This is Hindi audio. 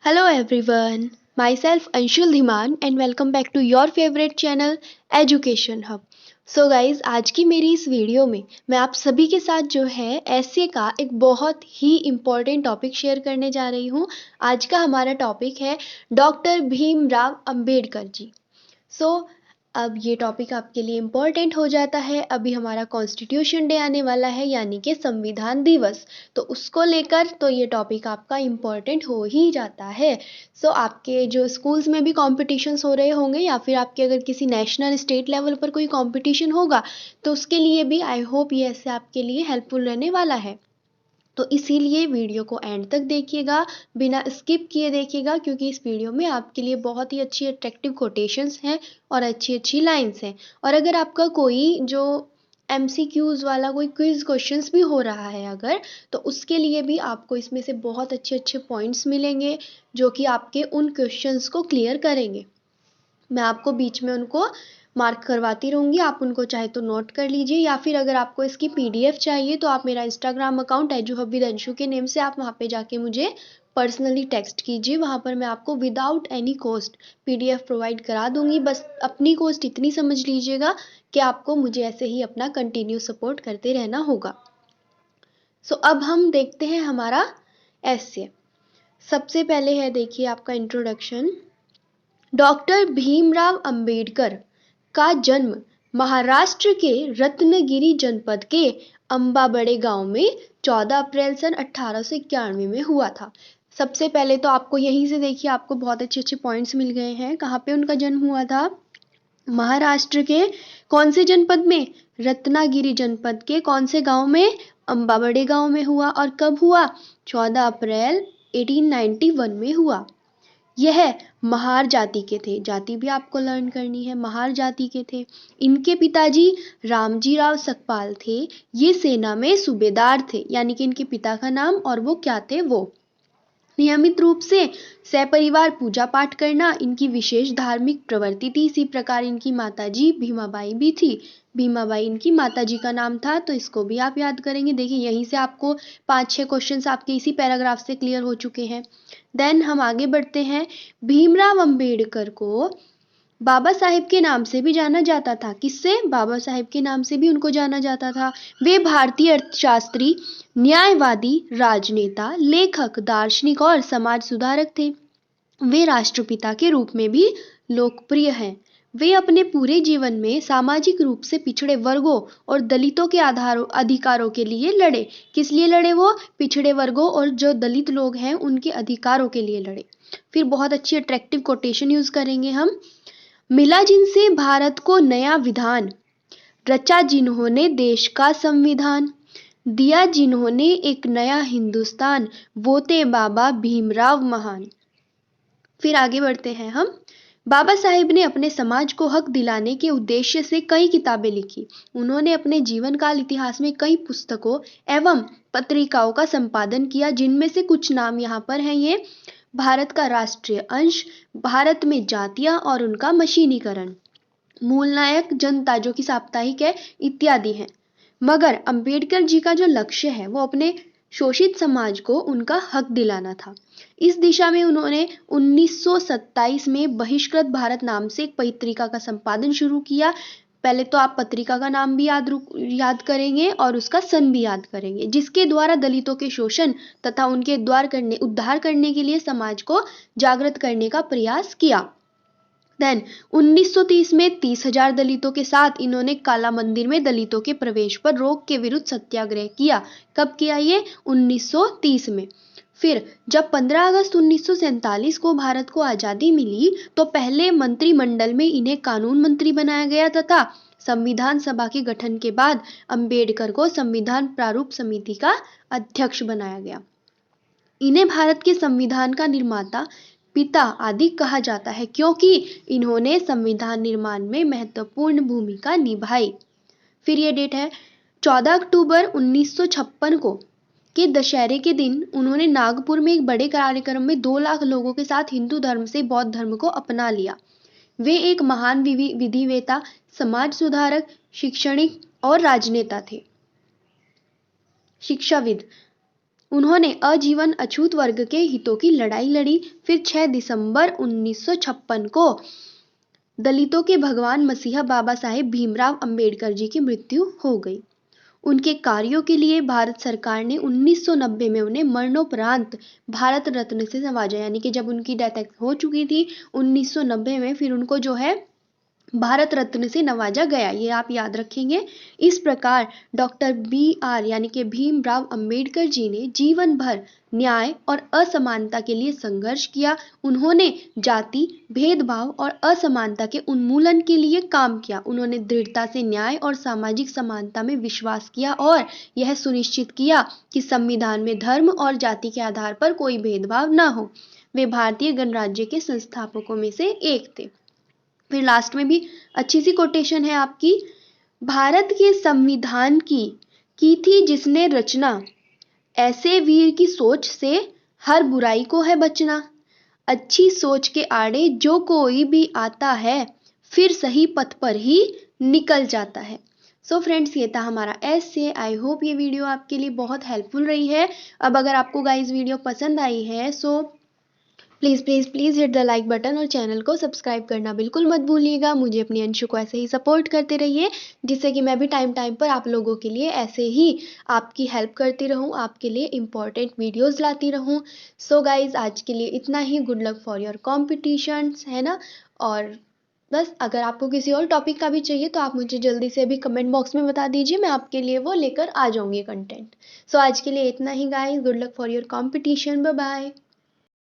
Hello everyone, myself Anshul Dhiman and welcome back to your favorite channel Education Hub. So guys आज की मेरी इस वीडियो में मैं आप सभी के साथ जो है ऐसे का एक बहुत ही इम्पोर्टेंट टॉपिक शेयर करने जा रही हूँ। आज का हमारा टॉपिक है डॉक्टर भीमराव अंबेडकर जी। सो अब ये टॉपिक आपके लिए इम्पोर्टेंट हो जाता है। अभी हमारा कॉन्स्टिट्यूशन डे आने वाला है यानी कि संविधान दिवस, तो उसको लेकर तो ये टॉपिक आपका इम्पोर्टेंट हो ही जाता है। सो आपके जो स्कूल्स में भी कॉम्पिटिशन्स हो रहे होंगे या फिर आपके अगर किसी नेशनल स्टेट लेवल पर कोई कॉम्पिटिशन होगा तो उसके लिए भी आई होप ये ऐसे आपके लिए हेल्पफुल रहने वाला है। तो इसीलिए वीडियो को एंड तक देखिएगा, बिना स्किप किए देखिएगा, क्योंकि इस वीडियो में आपके लिए बहुत ही अच्छी अट्रैक्टिव कोटेशंस हैं और अच्छी अच्छी लाइंस हैं। और अगर आपका कोई जो MCQs वाला कोई क्विज क्वेश्चंस भी हो रहा है अगर, तो उसके लिए भी आपको इसमें से बहुत अच्छे अच्छे पॉइंट्स मिलेंगे जो कि आपके उन क्वेश्चंस को क्लियर करेंगे। मैं आपको बीच में उनको मार्क करवाती रहूँगी, आप उनको चाहे तो नोट कर लीजिए या फिर अगर आपको इसकी PDF चाहिए तो आप मेरा इंस्टाग्राम अकाउंट एजुहब विद अंशु के नेम से आप वहाँ पे जाके मुझे पर्सनली टेक्स्ट कीजिए। वहाँ पर मैं आपको without any cost PDF provide करा दूँगी। बस अपनी कॉस्ट इतनी समझ लीजिएगा कि आपको मुझे ऐसे ही अपना कंटिन्यू सपोर्ट करते रहना होगा। सो अब हम देखते हैं हमारा ऐसे। सबसे पहले है देखिए आपका इंट्रोडक्शन। डॉक्टर भीमराव अंबेडकर का जन्म महाराष्ट्र के रत्नगिरी जनपद के अंबाबड़े गांव में 14 अप्रैल सन 1891 में हुआ था। सबसे पहले तो आपको यहीं से देखिए आपको बहुत अच्छे अच्छे पॉइंट्स मिल गए हैं। कहाँ पे उनका जन्म हुआ था? महाराष्ट्र के कौन से जनपद में? रत्नागिरी जनपद के कौन से गांव में? अंबाबड़े गांव में हुआ। और कब हुआ? 14 अप्रैल 1891 में हुआ। यह महार जाति के थे। जाति भी आपको लर्न करनी है। महार जाति के थे। इनके पिताजी रामजी राव सकपाल थे। ये सेना में सूबेदार थे, यानी कि इनके पिता का नाम और वो क्या थे वो। नियमित रूप से सपरिवार पूजा पाठ करना इनकी विशेष धार्मिक प्रवृत्ति थी। इसी प्रकार इनकी माताजी भीमाबाई भी थी। भीमाबाई इनकी माताजी का नाम था, तो इसको भी आप याद करेंगे। देखिए यहीं से आपको 5-6 क्वेश्चंस आपके इसी पैराग्राफ से क्लियर हो चुके हैं। देन हम आगे बढ़ते हैं। भीमराव अंबेडकर को बाबा साहेब के नाम से भी जाना जाता था। किससे? बाबा साहेब के नाम से भी उनको जाना जाता था। वे भारतीय अर्थशास्त्री, न्यायवादी, राजनेता, लेखक, दार्शनिक और समाज सुधारक थे। वे राष्ट्रपिता के रूप में भी लोकप्रिय हैं। वे अपने पूरे जीवन में सामाजिक रूप से पिछड़े वर्गों और दलितों के अधिकारों के लिए लड़े। किस लिए लड़े वो? पिछड़े वर्गों और जो दलित लोग हैं उनके अधिकारों के लिए लड़े। फिर बहुत अच्छी अट्रैक्टिव कोटेशन यूज करेंगे हम। मिला जिनसे भारत को नया विधान, रचा जिन्होंने देश का संविधान, दिया जिन्होंने एक नया हिंदुस्तान, वो थे बाबा भीमराव महान। फिर आगे बढ़ते हैं हम। बाबा साहेब ने अपने समाज को हक दिलाने के उद्देश्य से कई किताबें लिखी। उन्होंने अपने जीवन काल इतिहास में कई पुस्तकों एवं पत्रिकाओं का संपादन किया, जिनमें से कुछ नाम यहाँ पर हैं ये। भारत का राष्ट्रीय अंश, भारत में जातियां और उनका मशीनीकरण, मूल नायक, जनता जो कि साप्ताहिक है, इत्यादि हैं। मगर अंबेडकर जी का जो लक्ष्य है वो अपने शोषित समाज को उनका हक दिलाना था। इस दिशा में उन्होंने 1927 में बहिष्कृत भारत नाम से एक पत्रिका का संपादन शुरू किया। पहले तो आप पत्रिका का नाम भी याद करेंगे और उसका सन भी याद करेंगे, जिसके द्वारा दलितों के शोषण तथा उनके उद्धार करने के लिए समाज को जागृत करने का प्रयास किया। देन 1930 में 30,000 दलितों के साथ इन्होंने काला मंदिर में दलितों के प्रवेश पर रोक के विरुद्ध सत्याग्रह किया। कब किया ये? 1930 में। फिर जब 15 अगस्त 1947 को भारत को आज़ादी मिली तो पहले मंत्रिमंडल में इन्हें कानून मंत्री बनाया गया तथा संविधान सभा के गठन के बाद अंबेडकर को संविधान प्रारूप समिति का अध्यक्ष बनाया गया। इन्हें भारत के संविधान का निर्माता, पिता आदि कहा जाता है, क्योंकि इन्होंने संविधान निर्माण में महत्वपूर्ण भूमिका निभाई। फिर ये डेट है 14 अक्टूबर 1956 को के दशहरे के दिन उन्होंने नागपुर में एक बड़े कार्यक्रम में 2 लाख लोगों के साथ हिंदू धर्म से बौद्ध धर्म को अपना लिया। वे एक महान विधिवेता, समाज सुधारक, शैक्षणिक और राजनेता थे। शिक्षाविद। उन्होंने आजीवन अछूत वर्ग के हितों की लड़ाई लड़ी। फिर 6 दिसंबर 1956 को दलितों के भगवान मसीहा बाबा साहेब भीमराव अंबेडकर जी की मृत्यु हो गई। उनके कार्यों के लिए भारत सरकार ने 1990 में उन्हें मरणोपरांत भारत रत्न से नवाजा, यानी कि जब उनकी डेथ हो चुकी थी 1990 में, फिर उनको जो है भारत रत्न से नवाजा गया। ये आप याद रखेंगे। इस प्रकार डॉक्टर BR यानी कि भीमराव अंबेडकर जी ने जीवन भर न्याय और असमानता के लिए संघर्ष किया। उन्होंने जाति भेदभाव और असमानता के उन्मूलन के लिए काम किया। उन्होंने दृढ़ता से न्याय और सामाजिक समानता में विश्वास किया और यह सुनिश्चित किया कि संविधान में धर्म और जाति के आधार पर कोई भेदभाव न हो। वे भारतीय गणराज्य के संस्थापकों में से एक थे। फिर लास्ट में भी अच्छी सी कोटेशन है आपकी, भारत के संविधान की थी जिसने रचना, ऐसे वीर की सोच से हर बुराई को है बचना, अच्छी सोच के आड़े जो कोई भी आता है फिर सही पथ पर ही निकल जाता है। सो फ्रेंड्स, ये था हमारा ऐसे। आई होप ये वीडियो आपके लिए बहुत हेल्पफुल रही है। अब अगर आपको गाइस वीडियो पसंद आई है so please please please hit the like button और चैनल को सब्सक्राइब करना बिल्कुल मत भूलिएगा। मुझे अपनी अंशु को ऐसे ही सपोर्ट करते रहिए, जिससे कि मैं भी टाइम टाइम पर आप लोगों के लिए ऐसे ही आपकी हेल्प करती रहूं, आपके लिए इम्पॉर्टेंट वीडियोस लाती रहूं। सो गाइज, आज के लिए इतना ही। Good luck for your competitions, है ना। और बस, अगर आपको किसी और टॉपिक का भी चाहिए तो आप मुझे जल्दी से अभी कमेंट बॉक्स में बता दीजिए, मैं आपके लिए वो लेकर आ जाऊंगी कंटेंट। सो आज के लिए इतना ही guys. Good luck for your competition. Bye bye.